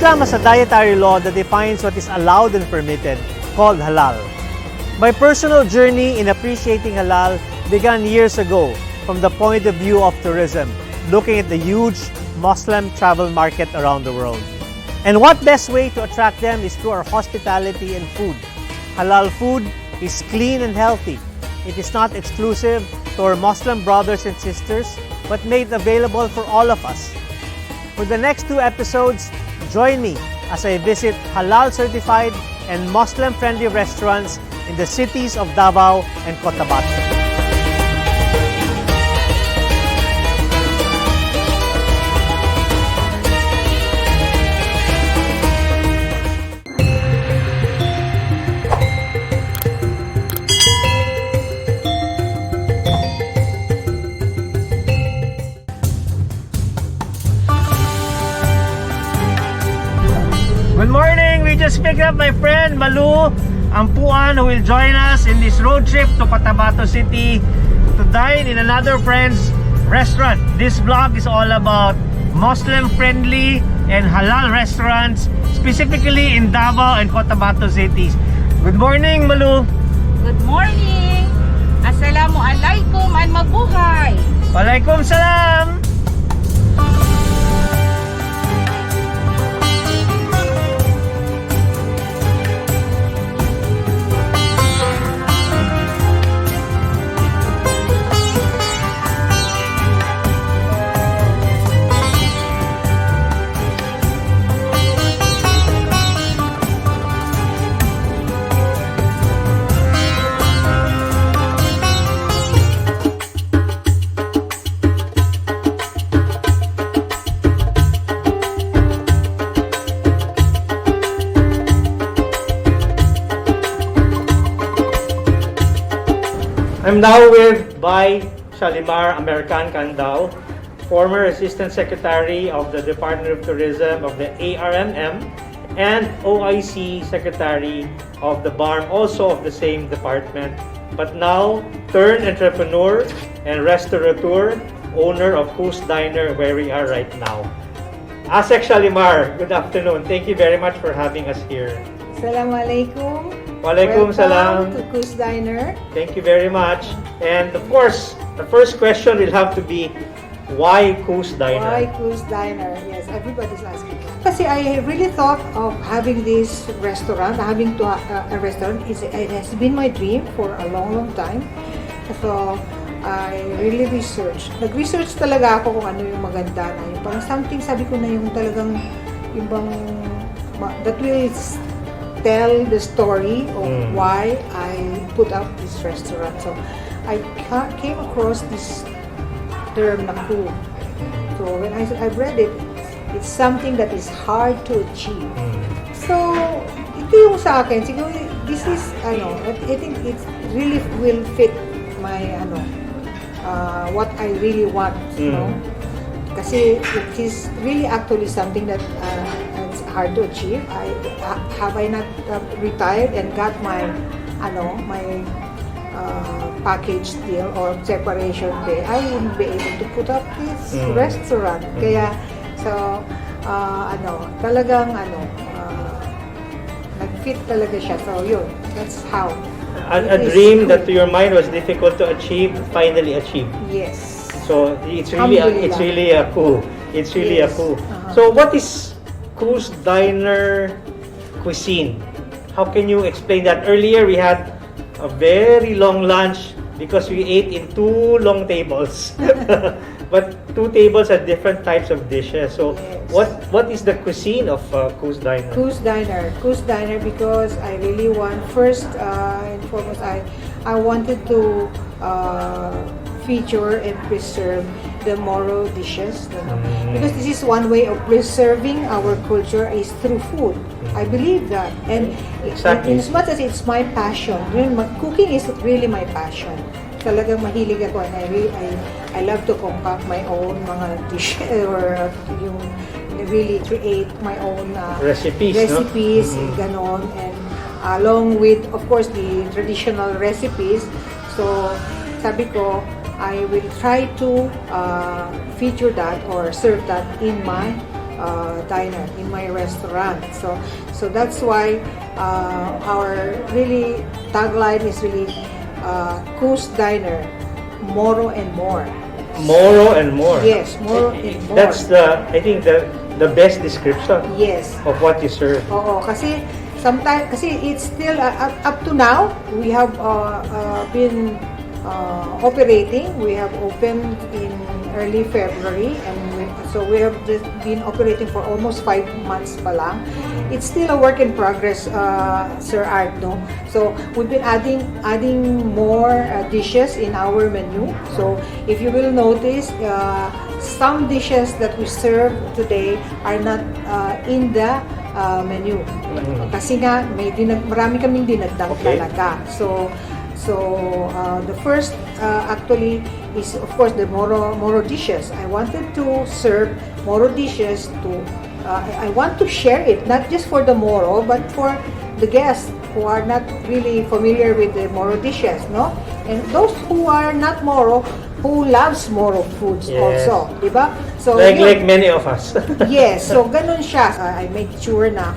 Islam has a dietary law that defines what is allowed and permitted, called halal. My personal journey in appreciating halal began years ago from the point of view of tourism, looking at the huge Muslim travel market around the world. And what best way to attract them is through our hospitality and food. Halal food is clean and healthy. It is not exclusive to our Muslim brothers and sisters, but made available for all of us. For the next 2 episodes, join me as I visit halal certified and Muslim friendly restaurants in the cities of Davao and Cotabato. Good morning! We just picked up my friend Malu Ampuan, who will join us in this road trip to Cotabato City to dine in another friend's restaurant. This vlog is all about Muslim-friendly and halal restaurants, specifically in Davao and Cotabato cities. Good morning, Malu! Good morning! Assalamualaikum and mabuhay! Walaikum salam! I'm now with by Shalimar American Candao, former Assistant Secretary of the Department of Tourism of the ARMM and OIC Secretary of the BARM, also of the same department, but now turned entrepreneur and restaurateur, owner of Who's Diner, where we are right now. Asek Shalimar, good afternoon. Thank you very much for having us here. Assalamualaikum. Walaikum salam. Welcome to Who's Diner. Thank you very much. And of course, the first question will have to be, why Who's Diner? Why Who's Diner? Yes, everybody's asking. Kasi I really thought of having this restaurant, having a restaurant. It has been my dream for a long time. So, I really researched. Nag-research talaga ako kung ano yung maganda na. Yung parang something, sabi ko na yung talagang, yung bang, that will tell the story of why I put up this restaurant. So, I came across this term na cool. So, when I read it, it's something that is hard to achieve. So, ito yung sa akin. Siguro, this is, I think it really will fit my, what I really want, you know. Kasi it is really actually something that it's hard to achieve. Have I not retired and got my package deal or separation pay, I wouldn't be able to put up this restaurant. Kaya talagang nag-fit talaga siya. So yun, that's how. A dream that to your mind was difficult to achieve, finally achieved. Yes. So it's really a coup. It's really a coup. So what is Who's Diner cuisine? How can you explain that? Earlier we had a very long lunch because we ate in 2 long tables. But 2 tables had different types of dishes. So yes. what is the cuisine of Who's Diner? Who's Diner because I really want, first and foremost, I wanted to feature and preserve the Moro dishes. Because this is one way of preserving our culture is through food. I believe that. And exactly. In as much as it's my passion, cooking is really my passion. Talagang mahilig ako and I love to concoct my own mga dishes or yung really create my own recipes, no? Ganon. And along with, of course, the traditional recipes. So, sabi ko, I will try to feature that or serve that in my diner in my restaurant. So that's why our really tagline is really Coos Diner, Moro and more. Moro and more. Yes, Moro and more. That's I think the best description Yes. of what you serve. Oo, kasi sometimes kasi it's still up to now we have been operating. We have opened in early February, and so we have just been operating for almost 5 months pa lang. It's still a work in progress, Sir Art, no? So we've been adding more dishes in our menu. So if you will notice, some dishes that we serve today are not in the menu. Kasi nga marami kaming dinagdag talaga. So the first actually is of course the Moro dishes. I wanted to serve Moro dishes to I want to share it not just for the Moro but for the guests who are not really familiar with the Moro dishes, no? And those who are not Moro, who loves Moro foods also, di ba? So like many of us. yes, so ganun siya. I made sure na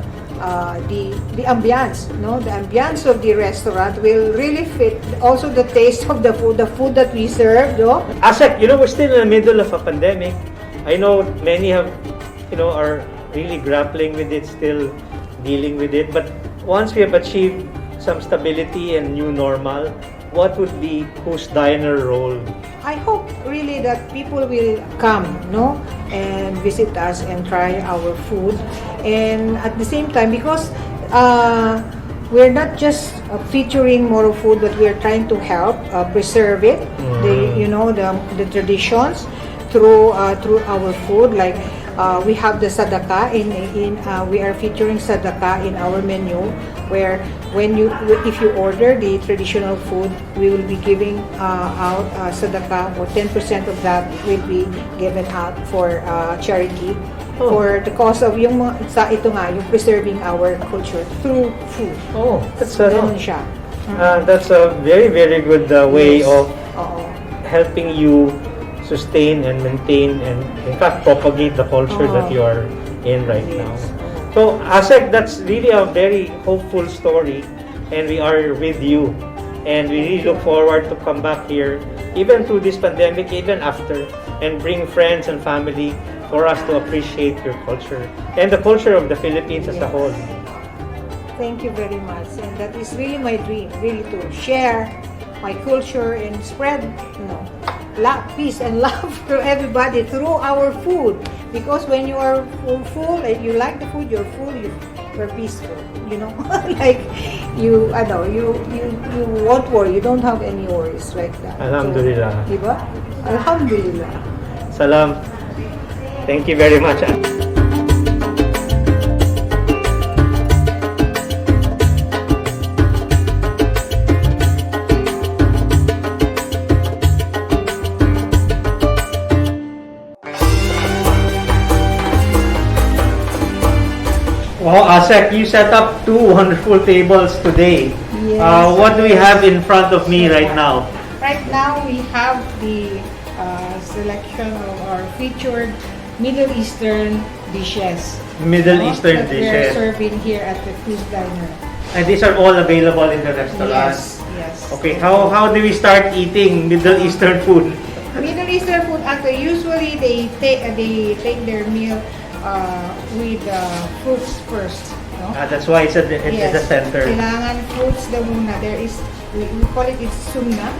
the ambience, no, the ambience of the restaurant will really fit also the taste of the food that we serve, no. Asek, we're still in the middle of a pandemic. I know many are really grappling with it, still dealing with it. But once we have achieved some stability and new normal, what would be Coos Diner role? I hope really that people will come, no, and visit us and try our food, and at the same time, because we're not just featuring Moro food, but we are trying to help preserve it, the traditions through our food. Like we have the sadaka we are featuring sadaka in our menu, where if you order the traditional food, we will be giving out sadaka, or 10% of that will be given out for charity, for the cause of yung preserving our culture through food. Oh, that's ganun siya. that's a very, very good way of helping you sustain and maintain and in fact propagate the culture that you are in right now. So Asek, that's really a very hopeful story, and we are with you, and we really look forward to come back here even through this pandemic, even after, and bring friends and family for us to appreciate your culture and the culture of the Philippines as a whole. Thank you very much, and that is really my dream, really to share my culture and spread love, peace and love to everybody through our food. Because when you are full and you like the food, you're full, you're peaceful, like you won't worry, you don't have any worries like that. Alhamdulillah. So, diba? Alhamdulillah. Salam. Thank you very much. Wow, Asek, you set up 2 wonderful tables today. Yes. What do we have in front of me right now? Right now we have the selection of our featured Middle Eastern dishes. Middle Eastern that dishes. we're serving here at the Coos Diner. And these are all available in the restaurant? Yes. Okay, how do we start eating Middle Eastern food? Middle Eastern food, actually, usually they take their meal with fruits first. No? That's why it's at the center. Kailangan fruits daw muna. We call it sunnah.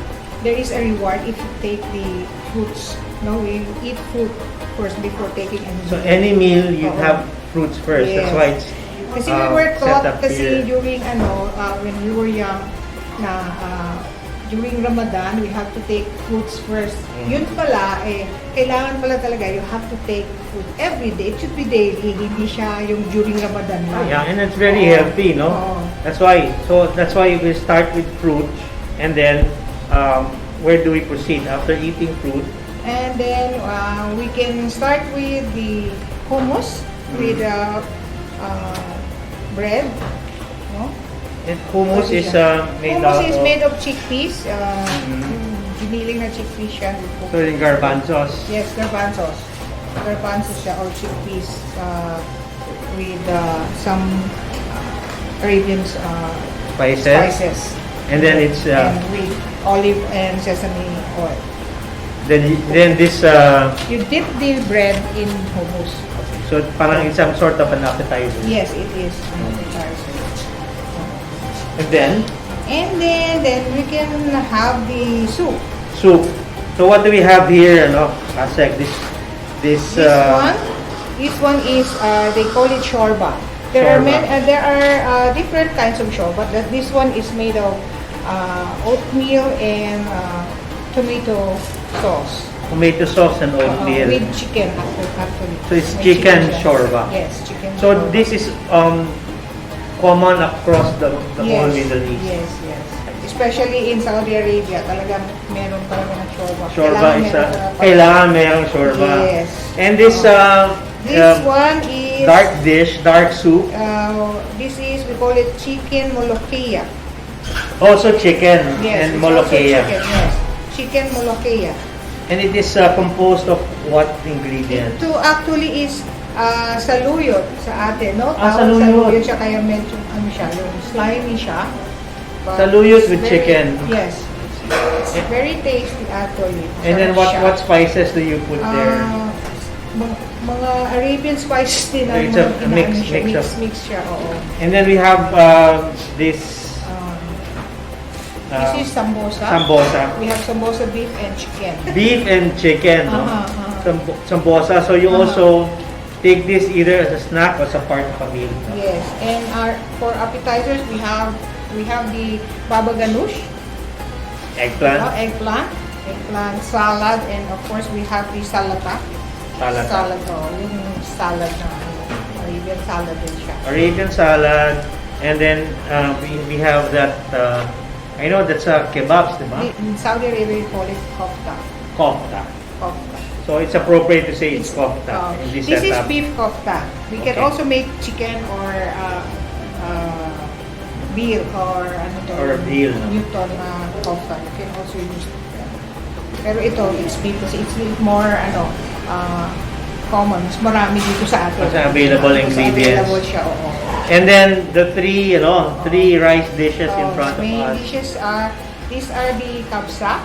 There is a reward if you take the fruits. No, we eat fruit first before taking any meal. So any meal you have fruits first. Yes. That's why it's kasi we were taught here. during when we were young na during Ramadan we have to take fruits first. Yun pala kailangan pala talaga you have to take food every day. It should be daily, hindi siya yung during Ramadan lang. Yeah, and it's very healthy, no? That's why we start with fruit, and then where do we proceed after eating fruit? And then we can start with the hummus with bread, no? And hummus is made of chickpeas. Giniling na chickpeas siya. So yung garbanzos. Yes, garbanzos. garbanzo siya or chickpeas with some Arabian spices. And then it's and with olive and sesame oil. then this You dip the bread in hummus. so parang it's some sort of an appetizer. Yes, it is an appetizer. And then we can have the soup. soup. So what do we have here? No, Asek, this This one is they call it shorba. There are different kinds of shorba. This one is made of oatmeal and tomato sauce. Tomato sauce and oatmeal. With chicken actually. So it's With chicken siya. shorba. Yes, chicken. So shorba. this is common across the Yes, whole Middle East. Yes. Especially in Saudi Arabia, talagang meron talaga ng shorba. Shorba is kailangan merong shorba. Yes. And this This one is dark soup. This is, we call it chicken molokhia. Also chicken Yes, and it's also molokhia. chicken, yes. Chicken molokhia. And it is composed of what ingredients? Ito actually is saluyot sa atin, no? Saluyot. Siya, kaya medyo siya, yung slimy siya. But Saluyot it's with very- chicken. Yes. It's very tasty actually. And then Sarap siya. what spices do you put there? Mga Arabian spices din ang It's a mga mix mix siya, oo. And then we have this This is sambosa. sambosa. We have sambosa beef and chicken. Beef and chicken, no? Sambosa. So you also take this either as a snack or as a part of a meal. No? Yes, and for appetizers we have the baba ganoush, Eggplant. eggplant salad, and of course we have the salata. Salad. Yung salad na Arabian salad din siya. Arabian salad. And then we have that, I know that's kebabs, diba? In Saudi Arabia we call it kofta. Kofta. Kofta. So it's appropriate to say it's kofta in this This is setup. beef kofta. We can Okay. also make chicken or veal or veal, no? Newton kofta. You can also use it. Pero ito, it's beef kasi it's more common. Mas marami dito sa atin. Mas available ingredients. Available siya, oo. And then the three rice dishes in front of Main us. dishes are, these are the kabsa.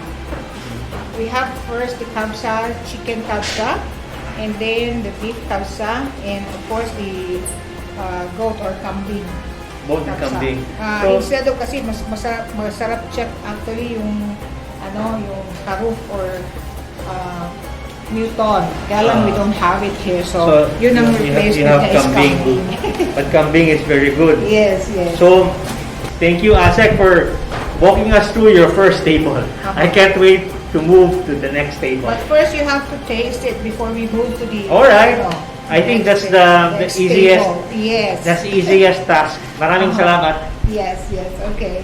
We have first the kabsa, chicken kabsa, and then the beef kabsa, and of course the goat or kambing. Both Kabsa. kambing. Instead of kasi masarap siya actually yung yung haruf or Newton. Kaya lang we don't have it here, so yun ang replacement you have niya is kambing. But kambing is very good. Yes. So, thank you, Asek, for walking us through your first table. I can't wait to move to the next table. But first you have to taste it before we move to the Alright. I think that's the next easiest. table. Yes. That's the easiest task. Maraming salamat. Yes, okay.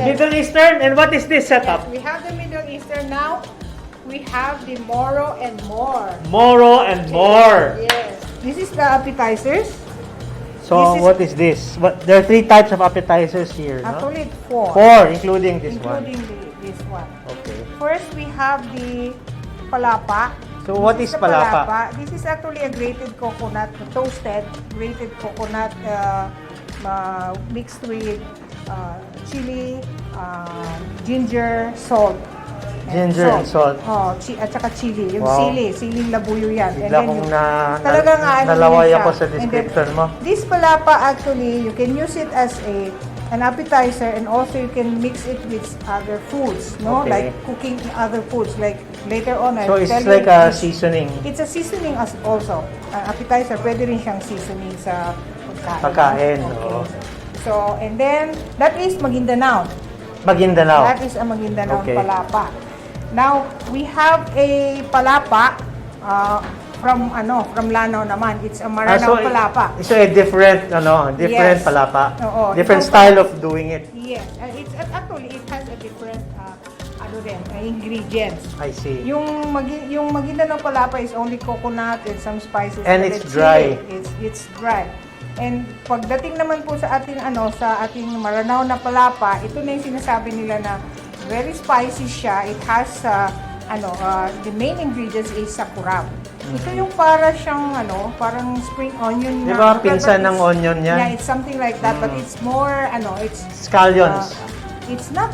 Middle Eastern, and what is this setup? We have the Middle Eastern now. We have the Moro and more. Moro and more. Yes. This is the appetizers. So, This is- what is this? There are 3 types of appetizers here, no? Actually, it's 4. 4, including this one. This one. Okay. First, we have the palapa. So, what This is the palapa? This is actually a grated coconut, toasted grated coconut mixed with chili, ginger, salt. Ginger and salt. At saka chili. Yung Wow. siling labuyo yan. Bigla kong talagang nalaway siya. ako sa And then, description mo. This palapa actually, you can use it as an appetizer, and also you can mix it with other foods, no? Okay. Like cooking other foods. Like later on, So, I'll it's tell like you a seasoning. It's a seasoning as also. Appetizer, pwede rin siyang seasoning sa Pagkain, Okay. oo. So, and then, that is Maguindanao. Maguindanao. That is a Maguindanao Okay. palapa. Now, we have a palapa from Lanao naman. It's a Maranao palapa. So a different Yes. palapa. Oo, Different ito- style of doing it. Yes, actually it has a different ingredients. I see. Yung Maguindanao palapa is only coconut and some spices. And red it's dry. chili. It's dry. And pagdating naman po sa ating Maranao na palapa, ito na yung sinasabi nila na very spicy siya. It has the main ingredients is sakurab. Ito yung para siyang parang spring onion. Di ba pinsan ng onion niya? Yeah, it's something like that, but it's more it's Scallions. it's not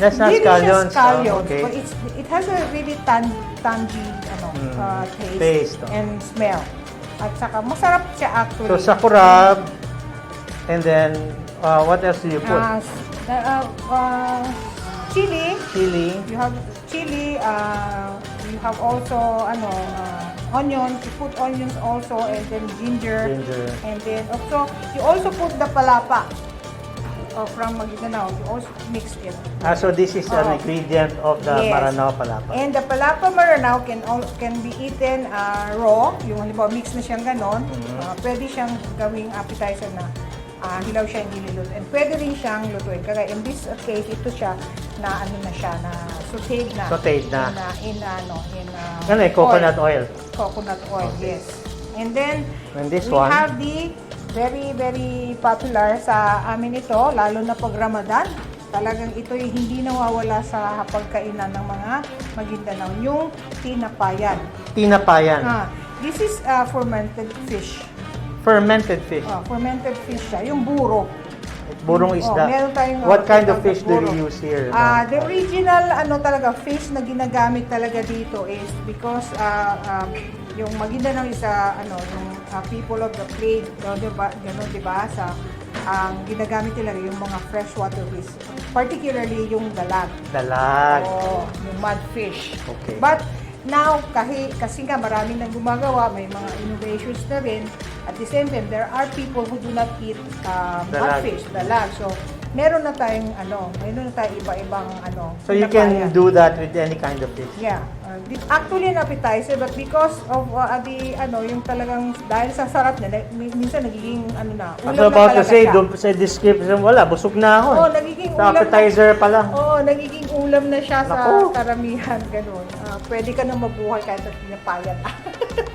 That's not really scallions. scallions, Okay. but it has a really tangy taste Taste. and smell. At saka masarap siya actually. So sakurab, and then what else do you put? Chili. Chili. You have chili. You have also onions. You put onions also, and then ginger. And then also you also put the palapa from Maguindanao. You also mix it. So this is an ingredient of the Yes. Maranao palapa. And the palapa Maranao can be eaten raw. Yung halimbawa mix na siyang ganon. Pwede siyang gawing appetizer na hilaw siya, hindi niluto. And pwede rin siyang lutuin. Kaya in this case, ito siya na sauteed na. Sauteed na. Coconut oil. Coconut oil, Okay. yes. And then, And this we one? have the very, very popular sa amin ito, lalo na pag Ramadan. Talagang ito yung hindi nawawala sa pagkainan ng mga Maguindanao, yung tinapayan. Tinapayan. This is fermented fish. Fermented fish. Fermented fish siya, yung buro. Burong isda. Meron tayong, What kind of tinatawag fish do buro. you use here? The original talaga fish na ginagamit talaga dito is because yung Maguindanao is yung people of the plain, gano'n, diba? Ang ginagamit nila yung mga freshwater fish, particularly yung dalag. Dalag. Yung mudfish. Okay. But now, kasi nga marami nang gumagawa, may mga innovations na rin. At the same time, there are people who do not eat mudfish, dalag. So, meron na tayong iba-ibang So you can do that with any kind of fish. Yeah. Actually an appetizer, but because of yung talagang dahil sa sarap niya, minsan nagiging ulam I was na about to talaga say, siya. doon sa description, wala, busog na ako. Nagiging Sa appetizer pa lang. nagiging ulam na siya sa Naku. karamihan, ganun. Pwede ka nang mabuhay kahit sa pinapayan.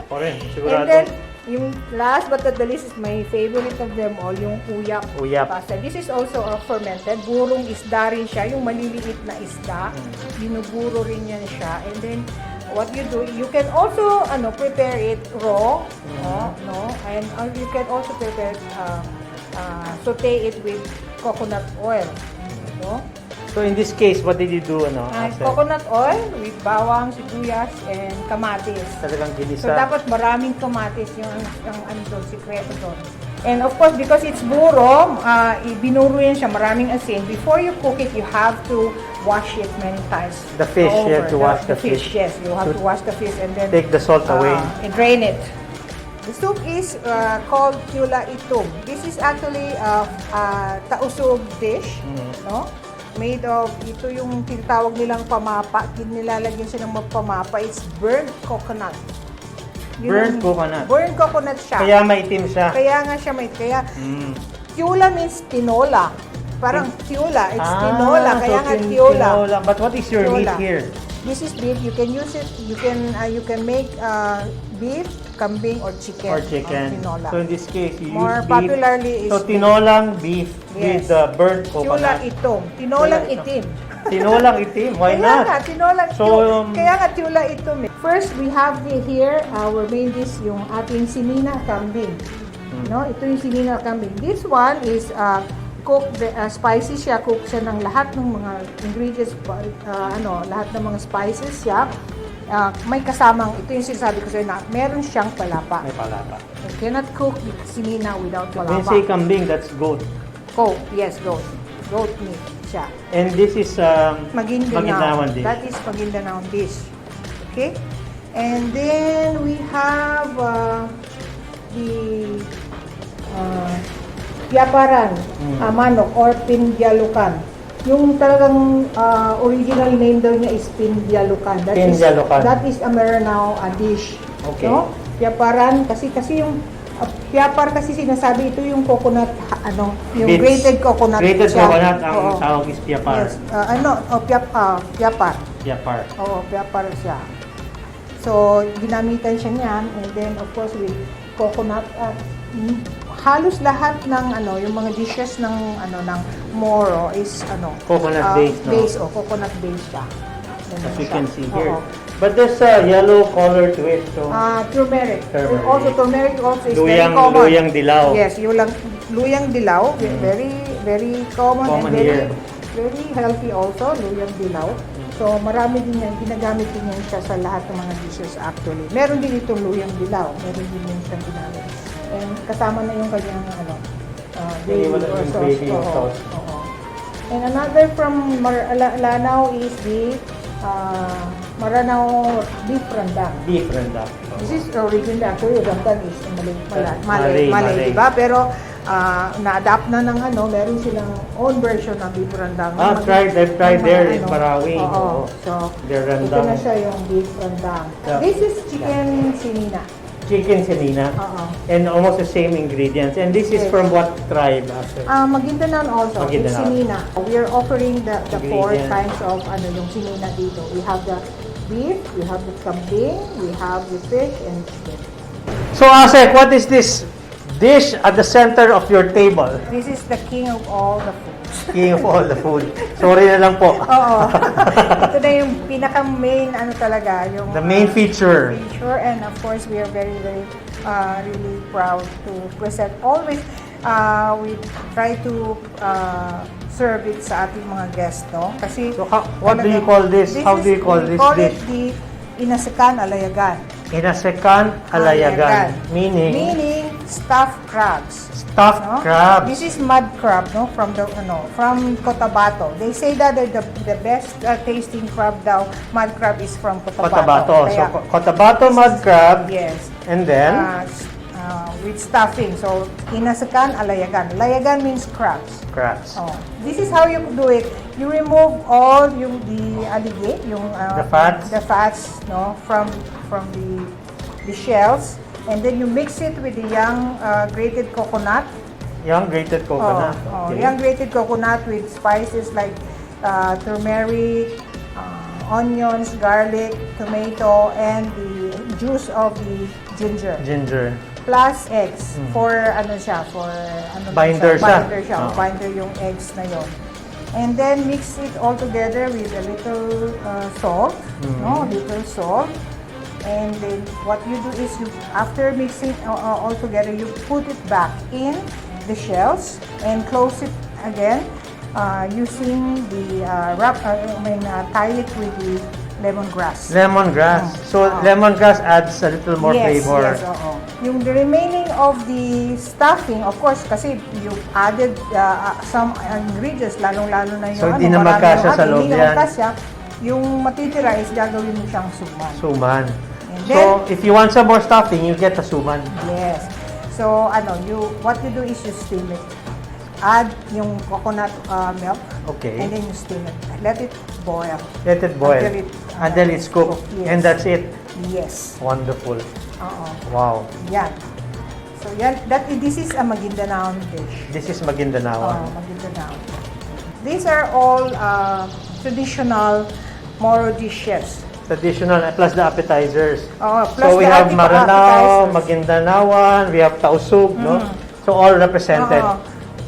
O rin, And sigurado. then, yung last but not the least is my favorite of them all, yung uyap. Uyap. Pasta. This is also fermented. Burong isda rin siya, yung maliliit na isda. Binuburo rin yan siya. And then, what you do, you can also prepare it raw, and you can also prepare it, saute it with coconut oil. So in this case, what did you do? Coconut oil with bawang, sibuyas, and kamatis. Talagang ginisa. So, dapat maraming kamatis yung doon, sikreto doon. And of course, because it's buro, binuro yan siya, maraming asin. Before you cook it, you have to wash it many times. The fish, you have to wash the fish. Yes, you have to wash the fish and then Take the salt away. and drain it. The soup is called tula itom. This is actually a tausog dish, no? Made of, ito yung tinatawag nilang pamapa, nilalagyan siya ng pamapa. It's burnt coconut. Burnt coconut. Burnt coconut siya. Kaya maitim siya. Kaya nga siya tula means tinola. Parang tula, it's tinola. Kaya nga tiola. But what is your meat here? This is beef. You can use it. You can make beef, kambing, or chicken. Tinola. So in this case, you More use beef. popularly is So tinolang beef with Yes. burnt tula coconut. itom. Tinolang Tula itom. itim. Tinolang itim, why Kaya not? nga, tinolang So, kaya nga tula itom. First, we have here our main dish, yung ating sinina kambing. No, ito yung sinina kambing. This one is cooked, spicy siya, cook siya ng lahat ng mga ingredients, lahat ng mga spices siya. May kasamang, ito yung sinasabi ko sa'yo na meron siyang palapa. May palapa. You cannot cook sinina without When you palapa. say kambing, that's goat. Goat, yes, goat. Goat meat siya. And this is Maguindanaon dish. That is Maguindanao dish. Okay? And then we have the Piaparan, manok or Pindialukan. Yung talagang original name daw niya is Pindialukan. That is a Maranao dish. Okay. No? piaparan kasi yung piapar kasi sinasabi ito yung coconut yung Bits. grated coconut. Grated siya. coconut ang Oo. tawag is piapar. Yes. Piapar. Piapar. Oo, piapar siya. So, ginamitan siya niyan, and then of course with coconut, halos lahat ng yung mga dishes ng ng Moro is Coconut based, no? Base o coconut based siya. As you can see here. Oo. But there's a yellow color to it. So Turmeric. Turmeric. Also, turmeric also is very common. Luyang dilaw. Yes, luyang dilaw. Very, very common Common and very, here. very healthy also, luyang dilaw. So, marami din yan, ginagamit din yan siya sa lahat ng mga dishes actually. Meron din itong luyang dilaw. Meron din yan siyang ginamit. And kasama na yung kanyang gravy Wala or yung sauce. gravy yung Oo, sauce. oo. And another from Lanao is the Maranao beef rendang. Beef rendang. This is originally actually rendang is Malay. Malay, diba? Pero na-adapt na ng meron silang own version ng beef rendang. They've tried there in Marawi. Oo. So, their ito rendang. na siya yung beef rendang. Yeah. This is chicken sinina. Chicken sinina. Oo. And almost the same ingredients. And this is Yes. from what tribe after? Maguindanao also. It's Maguindanao. sinina. We are offering the four Ingredients. kinds of yung sinina dito. We have the beef, we have the kambing, we have the fish, and chicken. So Asek, what is this dish at the center of your table? This is the king of all the foods. King of all the food. Sorry na lang po. Oo. Ito na yung pinaka-main talaga. Yung, The main feature. And of course, we are very, very really proud to present. Always, we try to serve it sa ating mga guests, no? Kasi, So what do you call this? How do you call this We call dish? it the inasekan alayagan. Inasekan alayagan. Meaning stuffed crabs. stuffed No? crabs. This is mud crab, no, from Cotabato. They say that the best tasting crab daw, mud crab is from Cotabato. Cotabato. So Kaya, Cotabato mud crab. yes. And then With stuffing. So, inasakan, alayagan. Alayagan means crabs. crabs. Oh. This is how you do it. You remove all the alligate, The fats. the fats, no, from the shells, and then you mix it with the young grated coconut. Young grated coconut. Okay. Young grated coconut with spices like turmeric, onions, garlic, tomato, and the juice of the ginger. Ginger. Plus eggs for Binder siya. Binder siya. Oh. Binder yung eggs na yon. And then mix it all together with a little salt, no, little salt. And then what you do is after mixing all together, you put it back in the shells and close it again using the tie it with the lemongrass. Lemongrass. So lemongrass adds a little more flavor. Yes, oo. Yung the remaining of the stuffing, of course, kasi you added some ingredients, lalong-lalo na yung So, hindi na magkasya sa loob hindi na yan. magkasya. Yung matitira is gagawin mo siyang suman. Suman. And So then, if you want some more stuffing, you get a suman. yes. So, what you do is you steam it. Add yung coconut milk. Okay. And then you steam it. Let it boil. Let it boil Until until it's cooked. yes. And that's it. Yes. Wonderful. Oo. Wow. Yan. So, this is a Maguindanao dish. This is Maguindanao. Maguindanao. These are all traditional Moro dishes. Traditional plus the appetizers. Plus So we the have Maranao, appetizers. Maguindanaoan, we have Tausug, no? So all represented.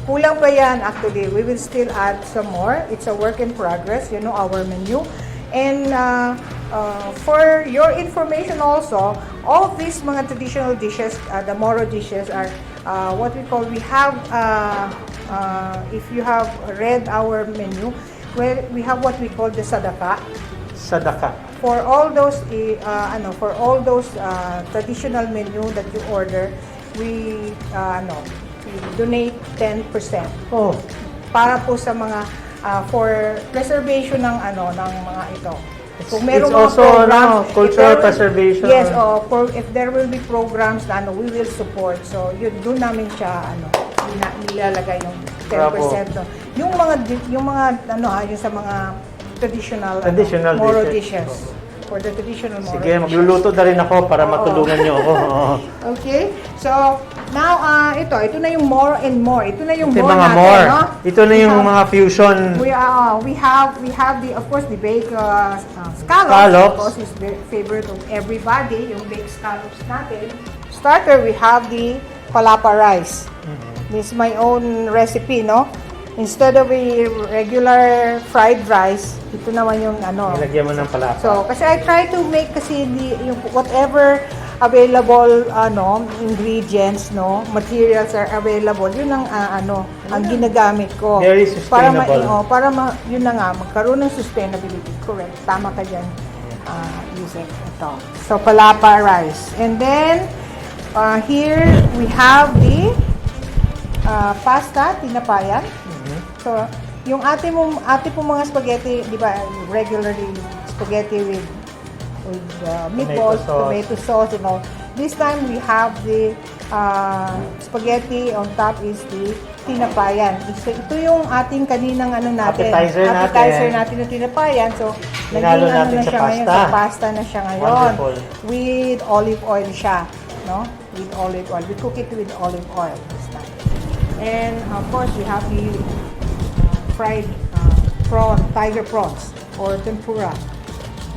Kulang pa yan actually. We will still add some more. It's a work in progress, our menu. And for your information also, all these mga traditional dishes, the Moro dishes are what we call, we have, if you have read our menu, well, we have what we call the sadaka. Sadaka. For all those traditional menu that you order, we donate 10%. Oh, Para po sa mga for preservation ng mga ito. Kung it's merong mga also programs, cultural preservation. Yes, if there will be programs na we will support. So yun doon namin siya nilalagay yung 10%. Bravo. Yung mga yung sa mga traditional Moro dishes. for the traditional Moro Sige, dishes. magluluto na rin ako para matulungan niyo ako. Oo. Okay, so now ito na yung more and more. Ito na yung Ito yung more mga natin, more. no? Ito na yung mga fusion. We have the, of course, the baked scallops. Scallops. Of course, is the favorite of everybody, yung baked scallops natin. Starter, we have the palapa rice. This is my own recipe, no? Instead of a regular fried rice, ito naman yung ano. Nilagyan mo ng palapa. So, kasi I try to make kasi yung whatever available ingredients, no, materials are available. Yun ang ang ginagamit ko. Very sustainable. Yun na nga, magkaroon ng sustainability. Correct. Tama ka dyan. Yusek. Ito. So, palapa rice. And then, here we have the pasta, tinapayan. So, yung ate pong mga spaghetti, di ba, regularly spaghetti with meatballs, tomato sauce, and all. This time, we have the spaghetti on top is the tinapayan. Ito yung ating kaninang appetizer natin ng tinapayan. So, Hinalo naging natin sa siya pasta. ngayon, sa pasta na siya ngayon. Wonderful. With olive oil siya, no? With olive oil. We cook it with olive oil this time. And, of course, we have the fried tiger prawns or tempura.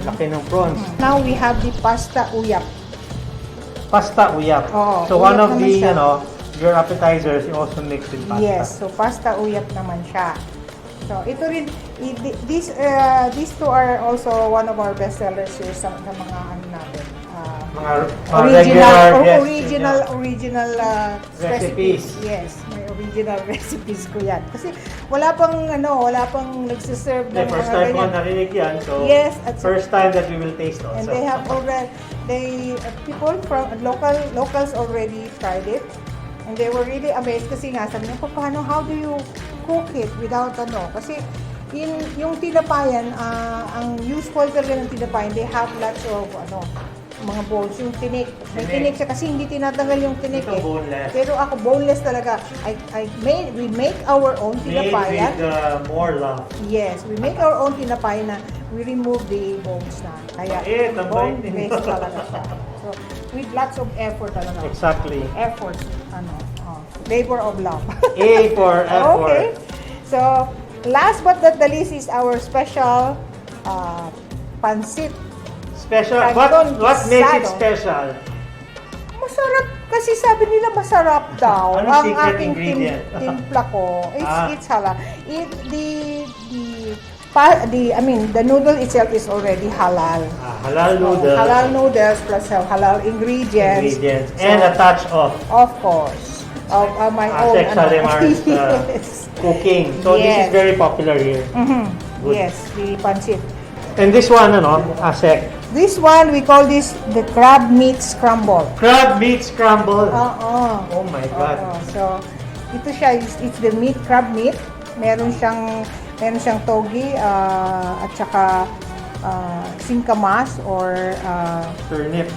Laki ng prawns. Now we have the pasta uyap. Pasta uyap. Oo, So one uyap of naman the, siya. your appetizers, you also mix with pasta. Yes, so pasta uyap naman siya. So ito rin, these two are also one of our best sellers here sa mga ano natin. Original recipes. Yes, may original recipes ko yan. Kasi wala pang nagsiserve ng First mga time ko ganyan. narinig yan, so Yes, first time that we will taste also. And they have people from locals already tried it. And they were really amazed kasi nga sabi niya, paano, how do you cook it without Kasi yung tinapayan, ang useful talaga ng tinapayan, they have lots of mga bowls, yung tinik. May tinik siya kasi hindi tinatanggal yung tinik. Ito boneless. Pero ako boneless talaga. We make our own tinapayan. Made with more love. Yes, we make our own tinapayan na we remove the bones na. Kaya bone-based talaga siya. So, with lots of effort talaga. Exactly. Effort, labor of love. A for effort. Okay. So, last but not the least is our special pancit. Special. Canton What makes it guisado. special? Masarap kasi sabi nila masarap daw. Anong Ang secret aking ingredient? timpla ko. It's halal. The noodle itself is already halal. Halal noodles. Halal noodles plus halal ingredients. And a touch of course, of my own. Asek Salimar's Yes. cooking. So this is Yes. very popular here. Good. Yes, the pancit. And this one, Asek. This one, we call this the crab meat scramble. Crab meat scramble. Oh my God. So, ito siya, it's the crab meat. Meron siyang togi at saka singkamas or Turnip.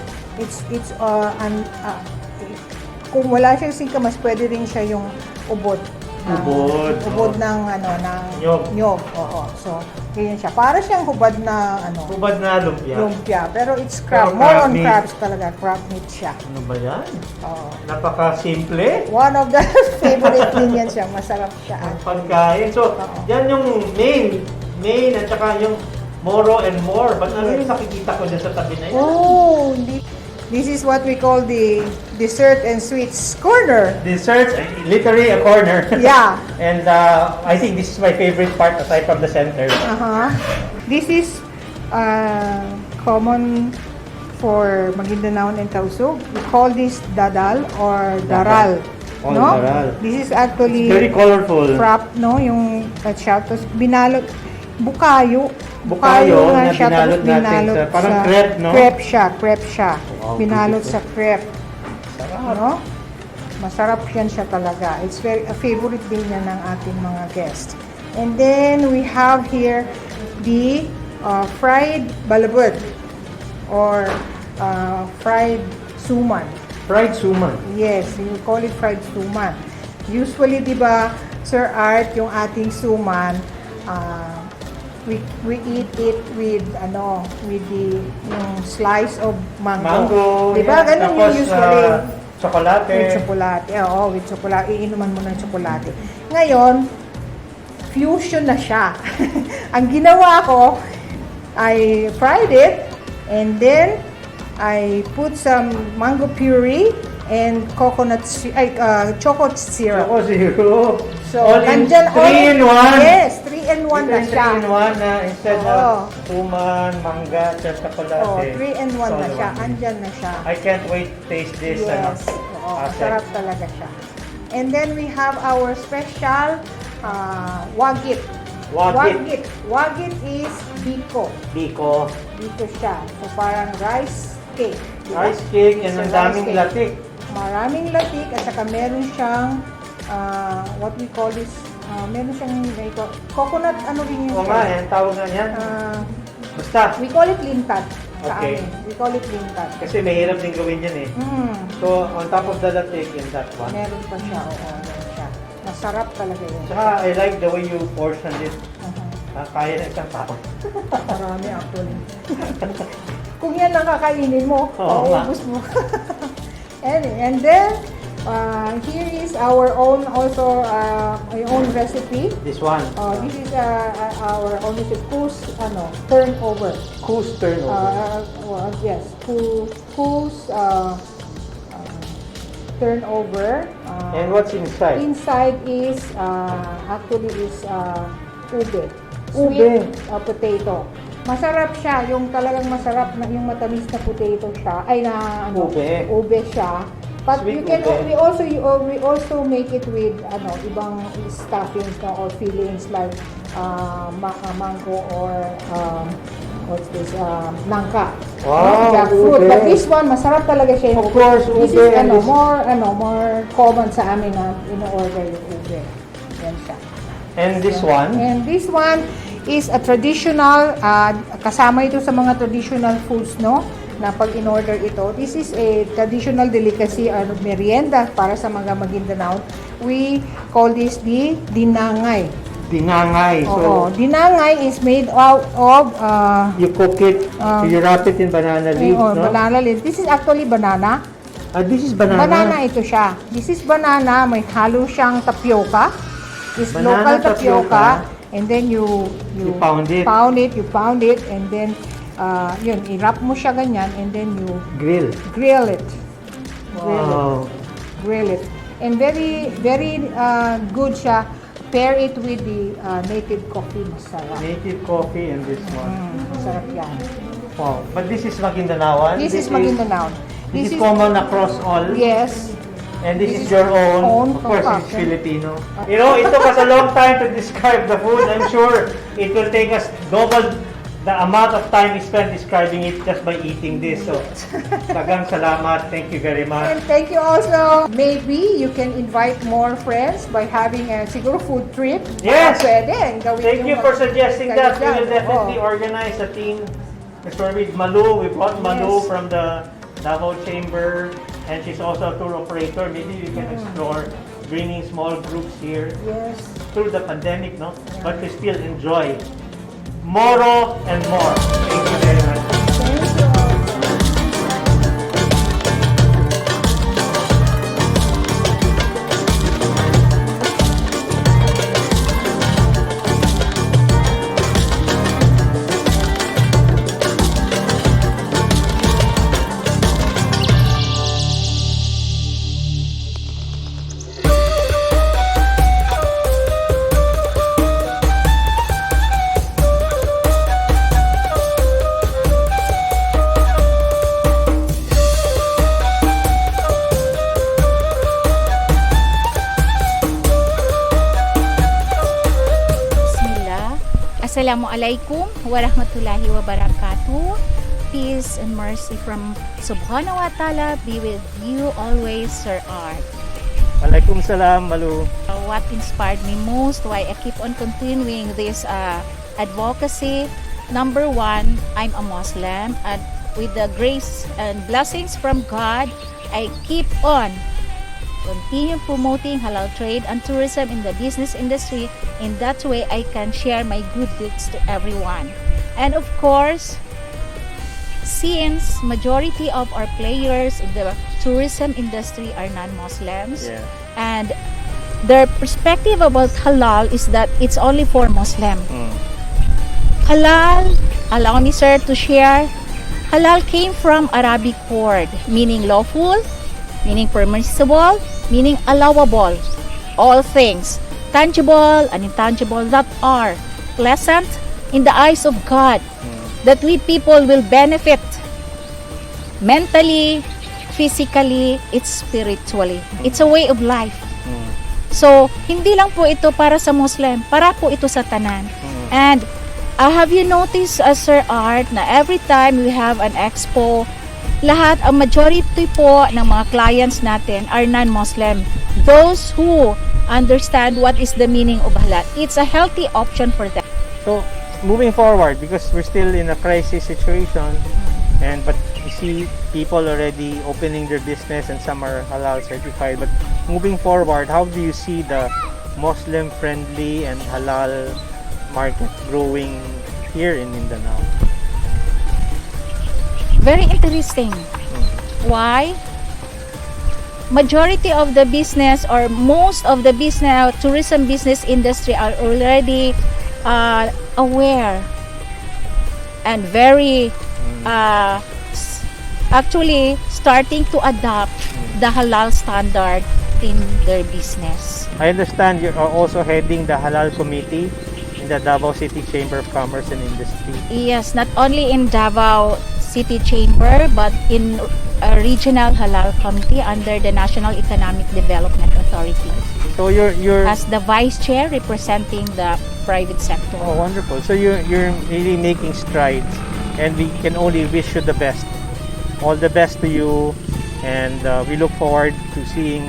kung wala siyang singkamas, pwede rin siya yung ubod. Ubod ng nyog. Oo. So, ganyan siya. Para siyang hubad na Hubad na lumpia. lumpia. Pero it's crab. Pero More crab on meat. crabs talaga. Crab meat siya. Ano ba yan? Oo. Napaka-simple. One of the favorite din yan siya. Masarap siya. Ang pagkain. So, yan yung main at saka yung Moro and more. Ba't ano yung nakikita ko dyan sa tabi na yan? Oh, this is what we call the dessert and sweets corner. Desserts, literally a corner. Yeah. And I think this is my favorite part aside from the center. This is common for Maguindanao and Tausug. We call this dadal or daral. Oh, No? daral. This is actually Very colorful. frap, no? Yung tapos binalot, bukayo. Bukayo nga na siya, tapos binalot natin sa parang crepe, no? Crepe siya. Wow, Binalot beautiful. sa crepe. Sarap. No? Masarap yan siya talaga. It's a favorite din yan ng ating mga guests. And then we have here the fried balabud or fried suman. Fried suman. Yes, we call it fried suman. Usually, di ba, Sir Art, yung ating suman, we eat it with with the yung slice of mango. Mango. Diba? Yeah. Ganun yung usually. Chocolate. With chocolate. Oo, with chocolate. Iinuman mo ng chocolate. Ngayon, fusion na siya. Ang ginawa ko, I fried it and then I put some mango puree and chocolate syrup. Choco syrup. So, all in nandyan 3 in 1. Yes, 3 in 1 na siya. 3 in 1 na instead Oo. of tuman, mangga, at chocolate. Oh, 3 in 1 na all siya. one. Andyan na siya. I can't wait to taste this. Yes. Oo, asset. sarap talaga siya. And then we have our special wagit. Wagit. Wagit is biko. Biko. Biko siya. So parang rice cake. Diba? Rice cake and It's ang a rice daming cake. latik. Maraming latik at saka meron siyang what we call this, meron siyang coconut, ano rin yun? Oo nga, yan, tawag nga yan. Basta. We call it lintad sa Okay. amin. We call it lintad. Kasi mahirap din gawin yan eh. So, on top of the latik in that one. Meron pa siya, oo, meron siya. Masarap talaga yun. Tsaka, I like the way you portion it. Uh-huh. Kaya na isang tao. Marami actually. Kung yan lang kakainin mo, Oo nga. paubos mo. And then, here is our own also, my own recipe. This one. This is our own recipe, turnover. Who's turnover? Yes, who's turnover. And what's inside? Inside is actually ube. Ube. Sweet potato. Masarap siya, yung talagang masarap na yung matamis na potato siya. Ay na ube siya. But Sweet you can ube. we also make it with ibang stuffings or fillings like mango or what's this nangka. Wow, Jackfruit. ube. But this one masarap talaga siya. Of course, This ube is and this- more common sa amin na in-order yung ube. Yan siya. And this one? And this one is a traditional, kasama ito sa mga traditional foods, no? Na pag in-order ito. This is a traditional delicacy, merienda para sa mga Maguindanao. We call this the dinangay. Dinangay. Oo. So, Dinangay is made out of, you cook it, you wrap it in banana leaves, no? banana leaves. This is actually banana. This is banana. Banana ito siya. This is banana, may halo siyang tapioca. This Banana local tapioca. And then you pound it. You pound it, and then yun, i-wrap mo siya ganyan, and then you grill it. Wow. Grill it. And very, very good siya. Pair it with the native coffee, masarap. Native coffee and this one. Masarap yan. Wow. But this is Maguindanaoan? This is Maguindanao. This is common across all? Yes. And this is your own? Of course, it's concoction. Filipino. You know, it took us a long time to describe the food. I'm sure it will take us double the amount of time we spent describing it just by eating this. So, tagang salamat. Thank you very much. And thank you also. Maybe you can invite more friends by having a siguro food trip. Yes. Pwede. Thank you for suggesting that. We will definitely Oo. organize a team. Mr. with Malu, we brought Malu Yes. from the Davao Chamber, and she's also a tour operator. Maybe we can explore bringing small groups here Yes. through the pandemic, no? But we still enjoy Moro and more. Thank you very much. Thank you. Assalamualaikum warahmatullahi wabarakatuh. Peace and mercy from Subhanahu wa Ta'ala be with you always, Sir Art. Walaikum salam, Malu. What inspired me most, why I keep on continuing this advocacy. Number one, I'm a Muslim, and with the grace and blessings from God, I keep on continue promoting halal trade and tourism in the business industry. In that way, I can share my good deeds to everyone. And of course, since majority of our players in the tourism industry are non-Muslims, and their perspective about halal is that it's only for Muslim. Halal, allow me sir to share, halal came from Arabic word meaning lawful, meaning permissible, meaning allowable. All things, tangible and intangible, that are pleasant in the eyes of God, that we people will benefit mentally, physically, it's spiritually. It's a way of life. So, hindi lang po ito para sa Muslim, para po ito sa tanan. And have you noticed, Sir Art, na every time we have an expo, lahat, ang majority po ng mga clients natin are non-Muslim. Those who understand what is the meaning of halal. It's a healthy option for them. So, moving forward, because we're still in a crisis situation, but you see people already opening their business and some are halal certified. But moving forward, how do you see the Muslim-friendly and halal market growing here in Mindanao? Very interesting. Why? Majority of the business or most of the business, tourism business industry are already aware and very actually starting to adopt the halal standard in their business. I understand you're also heading the halal committee in the Davao City Chamber of Commerce and Industry. Yes, not only in Davao City Chamber but in a regional halal committee under the National Economic Development Authority. So you're as the vice chair representing the private sector. Oh, wonderful. So you're really making strides, and we can only wish you the best. All the best to you, and we look forward to seeing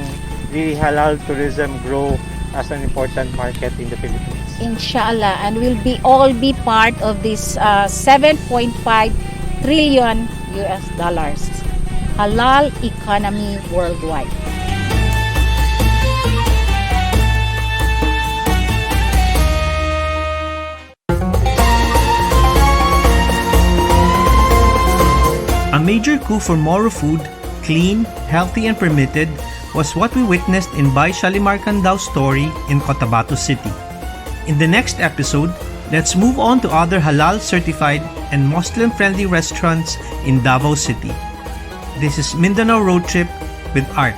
really halal tourism grow as an important market in the Philippines. Inshallah, and we'll all be part of this 7.5 trillion US dollars halal economy worldwide. A major coup for Moro food, clean, healthy and permitted, was what we witnessed in Bay Shalimar Candao's story in Cotabato City. In the next episode, let's move on to other halal certified and Muslim-friendly restaurants in Davao City. This is Mindanao Road Trip with Art.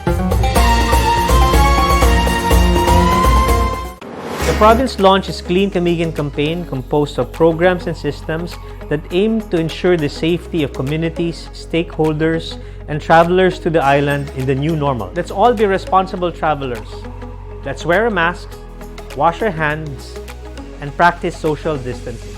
The province launched its Clean Camigan campaign composed of programs and systems that aim to ensure the safety of communities, stakeholders, and travelers to the island in the new normal. Let's all be responsible travelers. Let's wear a mask, wash our hands, and practice social distancing.